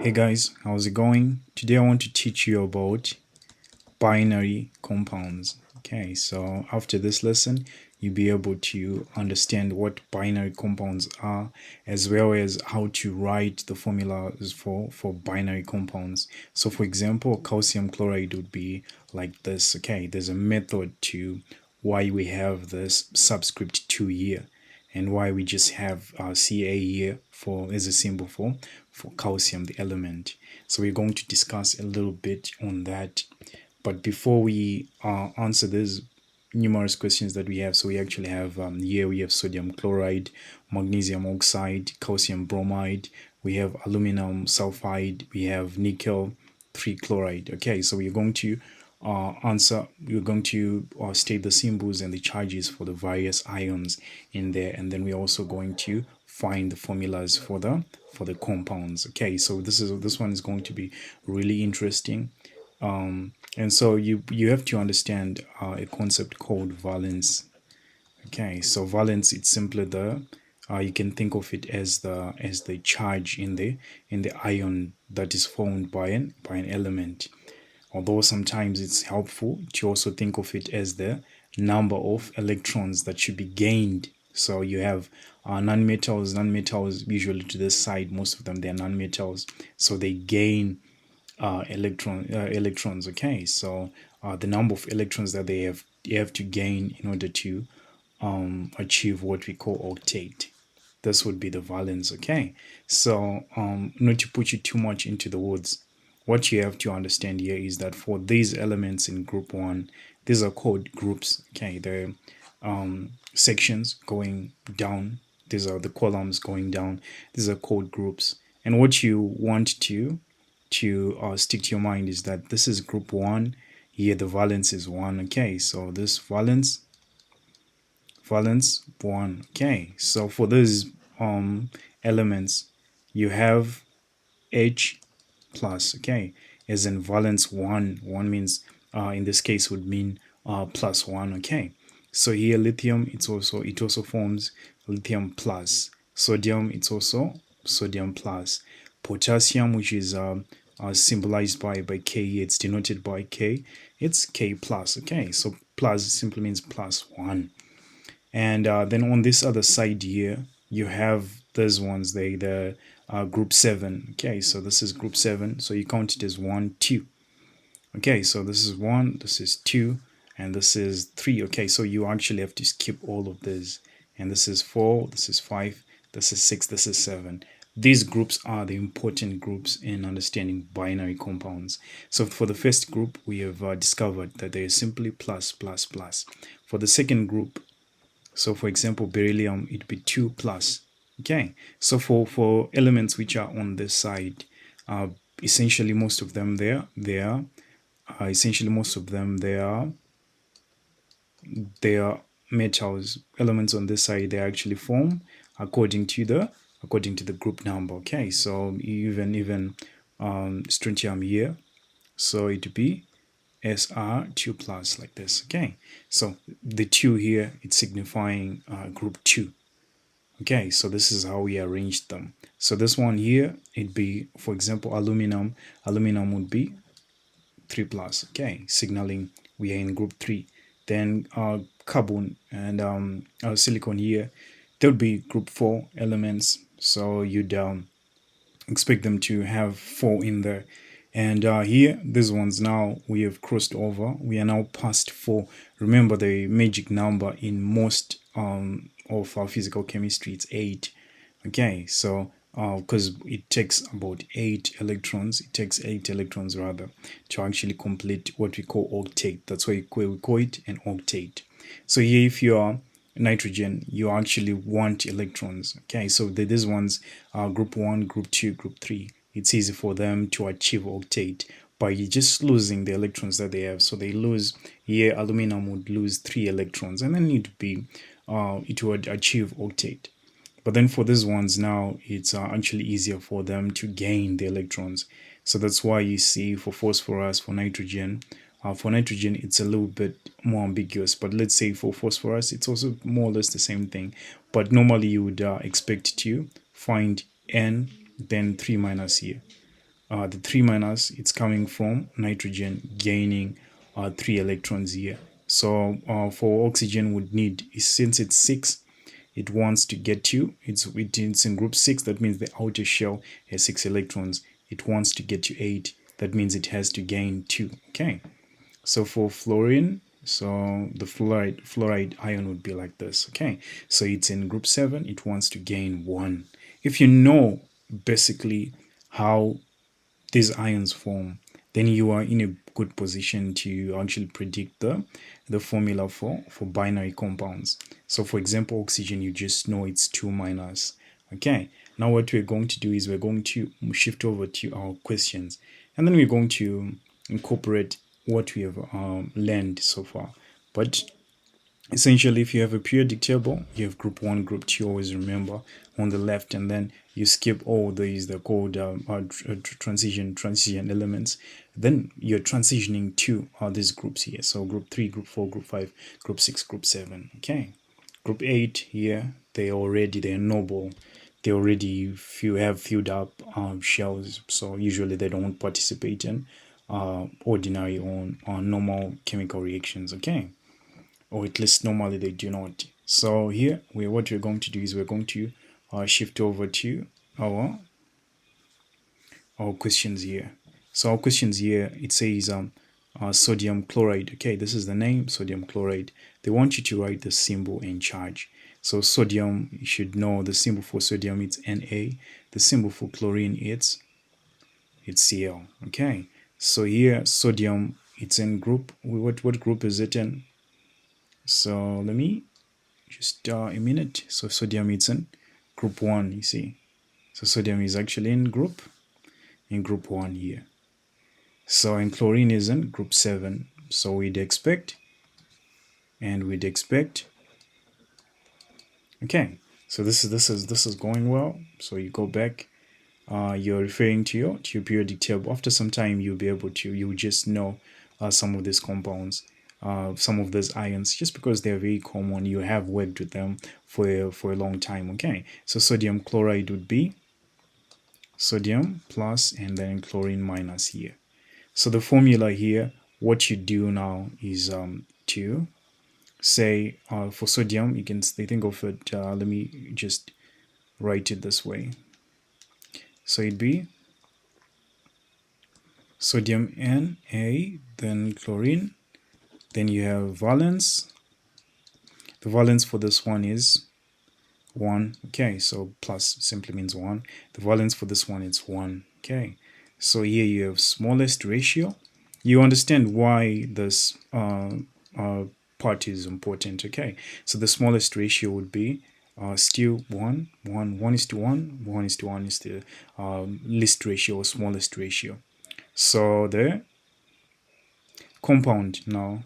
Hey guys, how's it going? Today I want to teach you about binary compounds. Okay, so after this lesson, you'll be able to understand what binary compounds are, as well as how to write the formulas for binary compounds. So for example, calcium chloride would be like this. Okay, there's a method to why we have this subscript 2 here, and why we just have Ca here for as a symbol for calcium, the element. So we're going to discuss a little bit on that. But before we answer these numerous questions that we have, so we actually have here we have sodium chloride, magnesium oxide, calcium bromide, we have aluminum sulfide, we have nickel 3 chloride. Okay, so we're going to we're going to state the symbols and the charges for the various ions in there, and then we're also going to find the formulas for the compounds. Okay, so this one is going to be really interesting. And so you have to understand a concept called valence. Okay, so valence, it's simply the you can think of it as the charge in the ion that is formed by an element. Although sometimes it's helpful to also think of it as the number of electrons that should be gained. So you have nonmetals usually to this side, most of them they're nonmetals, so they gain electrons. Okay, so the number of electrons that they have to gain in order to achieve what we call octet. This would be the valence. Okay, so not to put you too much into the woods, what you have to understand here is that for these elements in group 1, these are called groups. Okay, the sections going down, these are the columns going down, these are called groups. And what you want to stick to your mind is that this is group 1, here the valence is 1. Okay, so this valence 1. Okay, so for these elements you have H plus. Okay, as in valence 1 means in this case would mean plus 1. Okay, so here lithium, it also forms lithium plus. Sodium, it's also sodium plus. Potassium, which is symbolized by K, it's denoted by K, it's K plus. Okay, so plus simply means plus 1. And then on this other side here you have those ones, the group 7. Okay, so this is group 7, so you count it as 1, 2. Okay, so this is 1, this is 2, and this is 3. Okay, so you actually have to skip all of this, and this is 4, this is 5, this is 6, this is 7. These groups are the important groups in understanding binary compounds. So for the first group, we have discovered that they are simply plus plus plus. For the second group, so for example beryllium, it'd be 2 plus. Okay, so for elements which are on this side, essentially most of them they are metals. Elements on this side, they actually form according to the group number. Okay, so even strontium here, so it would be Sr2 plus, like this. Okay, so the 2 here, it's signifying group 2. Okay, so this is how we arranged them. So this one here, it'd be, for example, aluminum would be 3 plus. Okay, signaling we are in group 3. Then carbon and silicon here, there would be group 4 elements, so you'd expect them to have 4 in there. And here, these ones, now we have crossed over, we are now past 4. Remember, the magic number in most of our physical chemistry, it's 8. Okay, so because it takes about 8 electrons, rather, to actually complete what we call octet. That's why we call it an octet. So here, if you are nitrogen, you actually want electrons. Okay, so these ones are group 1, group 2, group 3. It's easy for them to achieve octet by just losing the electrons that they have. So they lose here, aluminum would lose 3 electrons, and then it would achieve octet. But then for these ones now, it's actually easier for them to gain the electrons. So that's why you see for phosphorus, for nitrogen, it's a little bit more ambiguous. But let's say for phosphorus, it's also more or less the same thing. But normally you would expect to find N, then 3 minus here. the 3 minus, it's coming from nitrogen gaining 3 electrons here. So for oxygen would need, since it's 6, it wants to get to, it's in group 6, that means the outer shell has 6 electrons. It wants to get to 8, that means it has to gain 2. Okay, so for fluorine, so the fluoride ion would be like this. Okay, so it's in group 7, it wants to gain 1. If you know basically how these ions form, then you are in a good position to actually predict the formula for binary compounds. So for example, oxygen, you just know it's 2 minus. Okay, now what we're going to do is we're going to shift over to our questions, and then we're going to incorporate what we have learned so far. But essentially, if you have a periodic table, you have group 1, group 2, always remember on the left, and then you skip all these, they're called transition elements. Then you're transitioning to these groups here. So group 3, group 4, group 5, group 6, group 7. Okay, group 8 here, they're noble. They already have filled up shells, so usually they don't participate in ordinary or normal chemical reactions. Okay, or at least normally they do not. So here, what we're going to do is we're going to shift over to our questions here. So our questions here, it says sodium chloride. Okay, this is the name, sodium chloride. They want you to write the symbol and charge. So sodium, you should know the symbol for sodium, it's Na. The symbol for chlorine, it's Cl. Okay, so here sodium, it's in group, what group is it in? So let me just a minute. So sodium is in group 1, you see. So sodium is actually in group 1 here. So and chlorine is in group 7. So we'd expect, okay, so this is going well. So you go back, you're referring to your periodic table. After some time, you'll be able to, you just know some of these compounds, some of those ions, just because they're very common. You have worked with them for a long time. Okay, so sodium chloride would be sodium plus and then chlorine minus here. So the formula here, what you do now is to say for sodium, you can think of it, let me just write it this way. So it'd be sodium Na, then chlorine, then you have valence. The valence for this one is 1. Okay, so plus simply means 1. The valence for this one is 1. Okay, so here you have smallest ratio. You understand why this part is important. Okay, so the smallest ratio would be still 1, 1, 1 is to 1, 1 is to 1 is the least ratio or smallest ratio. So the compound now,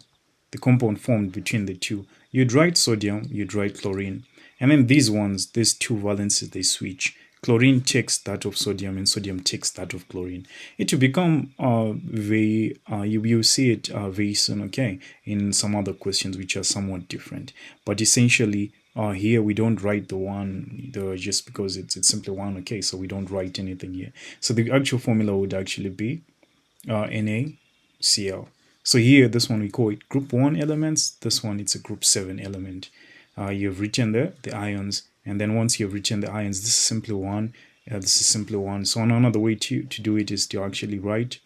the compound formed between the two, you'd write sodium, you'd write chlorine, and then these two valences, they switch. Chlorine takes that of sodium and sodium takes that of chlorine. It will become you see it very soon, okay, in some other questions which are somewhat different. But essentially here we don't write just because it's simply 1, okay, so we don't write anything here. So the actual formula would actually be NaCl. So here, this one we call it group 1 elements. This one, it's a group 7 element. You've written the ions, and then once you've written the ions, this is simply 1. This is simply 1. So another way to do it is to actually write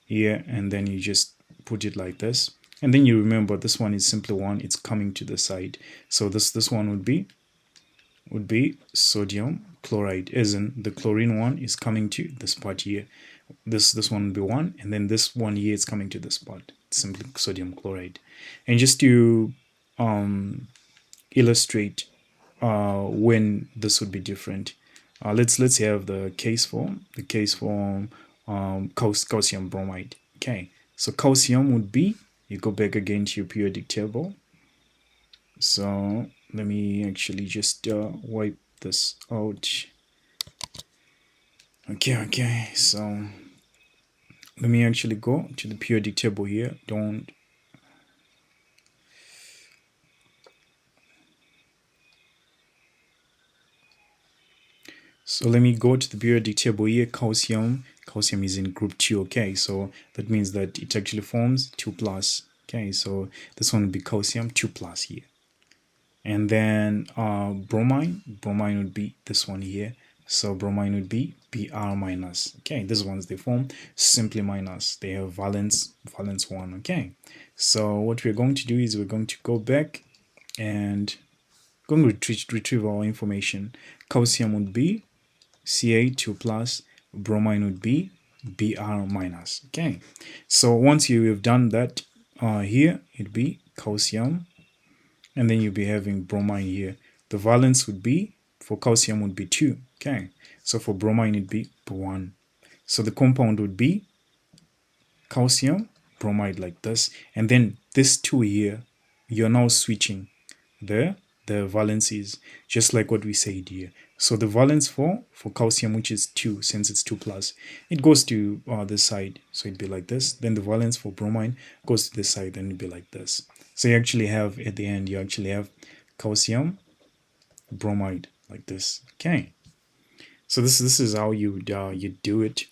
here, and then you just put it like this. And then you remember this one is simply 1. It's coming to the side. So this one would be sodium chloride, as in the chlorine one is coming to this part here. This one will be 1, and then this one here is coming to this part. It's simply sodium chloride. And just to illustrate when this would be different, let's have the case form. The case form calcium bromide. Okay, so calcium would be, you go back again to your periodic table. So let me actually just wipe this out. Okay, so let me actually go to the periodic table here. So let me go to the periodic table here. Calcium is in group 2. Okay, so that means that it actually forms 2 plus. Okay, so this one would be calcium 2 plus here. And then bromine would be this one here. So bromine would be Br minus. Okay, these ones, they form simply minus. They have valence 1. Okay, so what we're going to do is we're going to go back and going to retrieve our information. Calcium would be Ca2 plus, bromine would be Br minus. Okay, so once you have done that, here it'd be calcium, and then you'll be having bromine here. The valence would be, for calcium would be 2. Okay, so for bromine it'd be 1. So the compound would be calcium bromide like this, and then this 2 here, you're now switching the valences, just like what we said here. So the valence for calcium, which is 2, since it's 2 plus, it goes to this side, so it'd be like this. Then the valence for bromine goes to this side, then it'd be like this. So you actually have, at the end, you actually have calcium bromide like this. Okay, so this is how you do it.